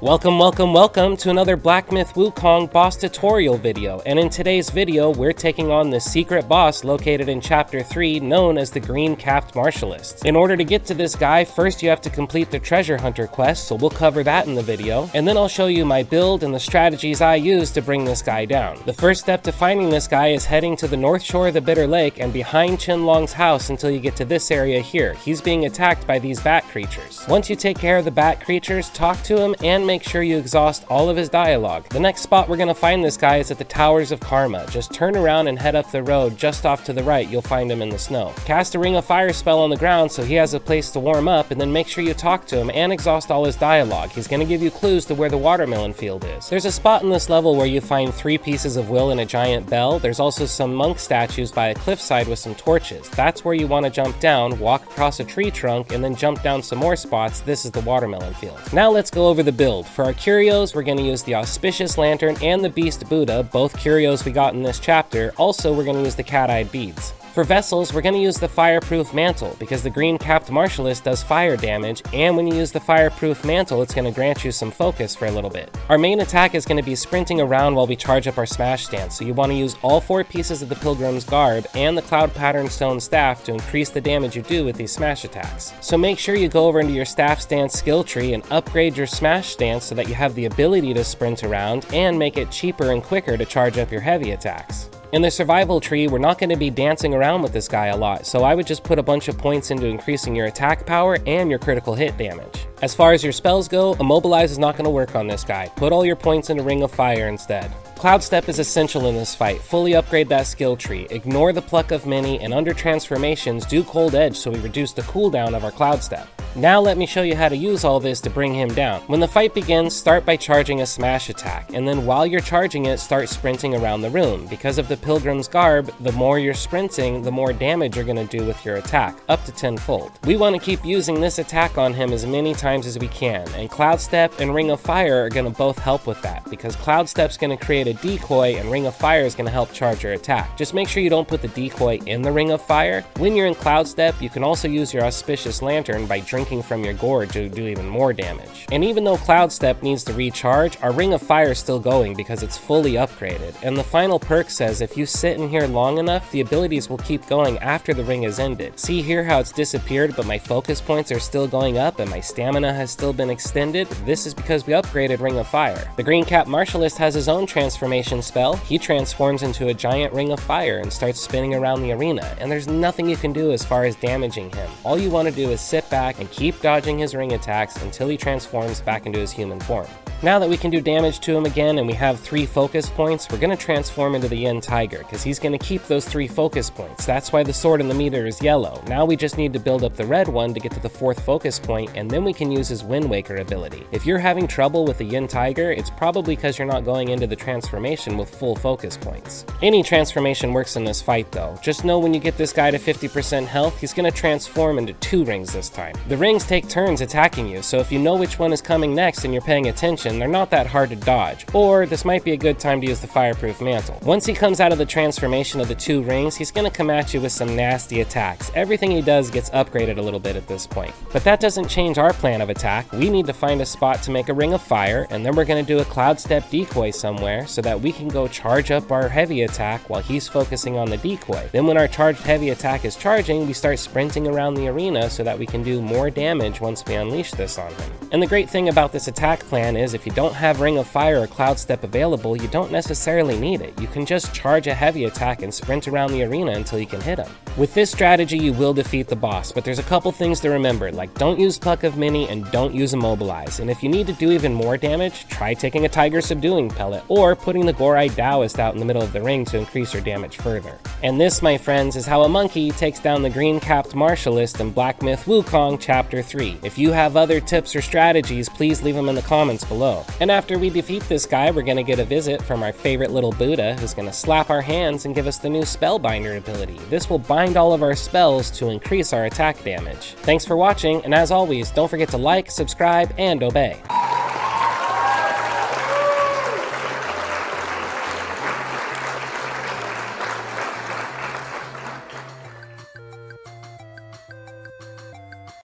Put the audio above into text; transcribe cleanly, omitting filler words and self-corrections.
Welcome to another Black Myth Wukong boss tutorial video, and in today's video we're taking on the secret boss located in chapter 3 known as the Green Capped Martialist. In order to get to this guy, first you have to complete the treasure hunter quest, so we'll cover that in the video, and then I'll show you my build and the strategies I use to bring this guy down. The first step to finding this guy is heading to the north shore of the Bitter Lake and behind Qinlong's house until you get to this area here. He's being attacked by these bat creatures. Once you take care of the bat creatures, talk to him and make sure you exhaust all of his dialogue. The next spot we're going to find this guy is at the Towers of Karma. Just turn around and head up the road. Just off to the right, you'll find him in the snow. Cast a Ring of Fire spell on the ground so he has a place to warm up, and then make sure you talk to him and exhaust all his dialogue. He's going to give you clues to where the watermelon field is. There's a spot in this level where you find 3 pieces of will and a giant bell. There's also some monk statues by a cliffside with some torches. That's where you want to jump down, walk across a tree trunk, and then jump down some more spots. This is the watermelon field. Now let's go over the build. For our curios, we're going to use the Auspicious Lantern and the Beast Buddha, both curios we got in this chapter. Also, we're going to use the cat-eyed beads. For vessels, we're going to use the Fireproof Mantle, because the Green Capped Martialist does fire damage, and when you use the Fireproof Mantle, it's going to grant you some focus for a little bit. Our main attack is going to be sprinting around while we charge up our smash stance, so you want to use all 4 pieces of the Pilgrim's Garb and the Cloud Pattern Stone Staff to increase the damage you do with these smash attacks. So make sure you go over into your staff stance skill tree and upgrade your smash stance so that you have the ability to sprint around and make it cheaper and quicker to charge up your heavy attacks. In the survival tree, we're not going to be dancing around with this guy a lot, so I would just put a bunch of points into increasing your attack power and your critical hit damage. As far as your spells go, Immobilize is not going to work on this guy. Put all your points into Ring of Fire instead. Cloud Step is essential in this fight. Fully upgrade that skill tree. Ignore the Pluck of Many, and under transformations, do Cold Edge so we reduce the cooldown of our Cloud Step. Now let me show you how to use all this to bring him down. When the fight begins, start by charging a smash attack, and then while you're charging it, start sprinting around the room. Because of the Pilgrim's Garb, the more you're sprinting, the more damage you're going to do with your attack, up to 10-fold. We want to keep using this attack on him as many times as we can, and Cloud Step and Ring of Fire are going to both help with that, because Cloud Step's going to create a decoy and Ring of Fire is going to help charge your attack. Just make sure you don't put the decoy in the Ring of Fire. When you're in Cloud Step, you can also use your Auspicious Lantern by drinking from your gourd to do even more damage. And even though Cloud Step needs to recharge, our Ring of Fire is still going because it's fully upgraded. And the final perk says if you sit in here long enough, the abilities will keep going after the ring is ended. See here how it's disappeared, but my focus points are still going up and my stamina has still been extended? This is because we upgraded Ring of Fire. The Green Capped Martialist has his own transformation spell. He transforms into a giant Ring of Fire and starts spinning around the arena, and there's nothing you can do as far as damaging him. All you want to do is sit back and keep dodging his ring attacks until he transforms back into his human form. Now that we can do damage to him again and we have 3 focus points, we're going to transform into the Yin Tiger, because he's going to keep those 3 focus points. That's why the sword in the meter is yellow. Now we just need to build up the red one to get to the 4th focus point, and then we can use his Wind Waker ability. If you're having trouble with the Yin Tiger, it's probably because you're not going into the transformation with full focus points. Any transformation works in this fight though. Just know when you get this guy to 50% health, he's going to transform into 2 rings this time. The rings take turns attacking you, so if you know which one is coming next and you're paying attention, they're not that hard to dodge, or this might be a good time to use the Fireproof Mantle. Once he comes out of the transformation of the 2 rings, he's going to come at you with some nasty attacks. Everything he does gets upgraded a little bit at this point. But that doesn't change our plan of attack. We need to find a spot to make a Ring of Fire, and then we're going to do a Cloud Step decoy somewhere so that we can go charge up our heavy attack while he's focusing on the decoy. Then when our charged heavy attack is charging, we start sprinting around the arena so that we can do more damage once we unleash this on him. And the great thing about this attack plan is if you don't have Ring of Fire or Cloud Step available, you don't necessarily need it. You can just charge a heavy attack and sprint around the arena until you can hit him. With this strategy, you will defeat the boss, but there's a couple things to remember, like don't use Pluck of Many and don't use Immobilize. And if you need to do even more damage, try taking a Tiger Subduing Pellet or putting the Gore-Eyed Taoist out in the middle of the ring to increase your damage further. And this, my friends, is how a monkey takes down the Green Capped Martialist in Black Myth Wukong Chapter 3. If you have other tips or strategies, please leave them in the comments below. And after we defeat this guy, we're going to get a visit from our favorite little Buddha, who's going to slap our hands and give us the new Spellbinder ability. This will bind all of our spells to increase our attack damage. Thanks for watching, and as always, don't forget to like, subscribe, and obey.